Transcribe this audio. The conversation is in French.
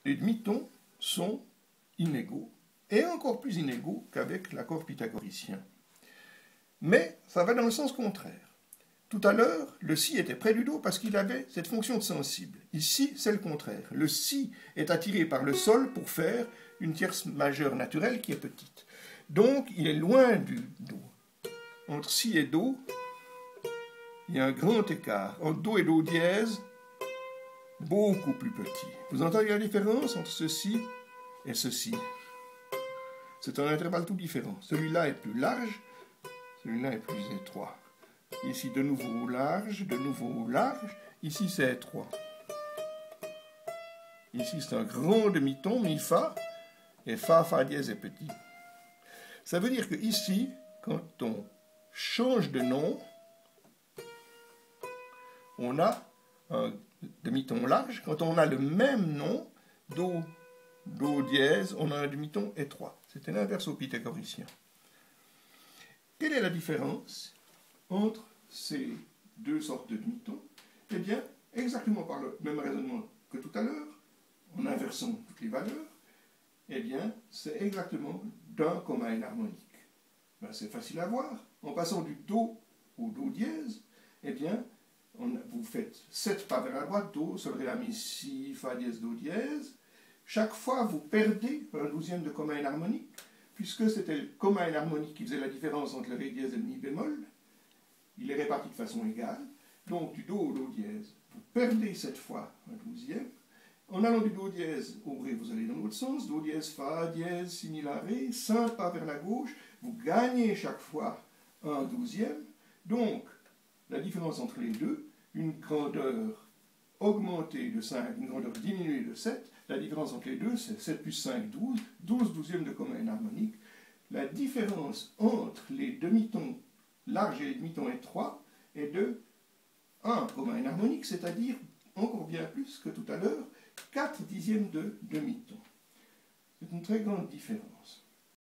les demi-tons sont inégaux, et encore plus inégaux qu'avec l'accord pythagoricien. Mais ça va dans le sens contraire. Tout à l'heure, le si était près du do parce qu'il avait cette fonction de sensible. Ici, c'est le contraire. Le si est attiré par le sol pour faire une tierce majeure naturelle qui est petite. Donc, il est loin du do. Entre si et do, il y a un grand écart. Entre do et do dièse, beaucoup plus petit. Vous entendez la différence entre ceci et ceci? C'est un intervalle tout différent. Celui-là est plus large, celui-là est plus étroit. Ici, de nouveau large, de nouveau large. Ici, c'est étroit. Ici, c'est un grand demi-ton, mi, fa, et fa, fa dièse est petit. Ça veut dire que ici, quand on change de nom, on a un demi-ton large. Quand on a le même nom, do, do dièse, on a un demi-ton étroit. C'était l'inverse au pythagoricien. Quelle est la différence entre ces deux sortes de demi-tons? Eh bien, exactement par le même raisonnement que tout à l'heure, en inversant toutes les valeurs, eh bien, c'est exactement d'un commun harmonique. Ben, c'est facile à voir. En passant du do au do dièse, eh bien, vous faites 7 pas vers la droite, do, sol, ré, la, mi, si, fa dièse, do dièse. Chaque fois, vous perdez un douzième de commun harmonique, puisque c'était le commun harmonique qui faisait la différence entre le ré dièse et le mi bémol. Il est réparti de façon égale. Donc, du do au do dièse, vous perdez cette fois un douzième. En allant du do dièse au ré, vous allez dans l'autre sens. Do dièse, fa dièse, si, mi, la, ré. 5 pas vers la gauche. Vous gagnez chaque fois un douzième. Donc, la différence entre les deux, une grandeur augmentée de 5, une grandeur diminuée de 7. La différence entre les deux, c'est 7 plus 5, 12. 12 douzièmes de commun harmonique. La différence entre les demi-tons larges et les demi-tons étroits est de 1 commun harmonique, c'est-à-dire encore bien plus que tout à l'heure, 4 dixièmes de demi-ton. C'est une très grande différence.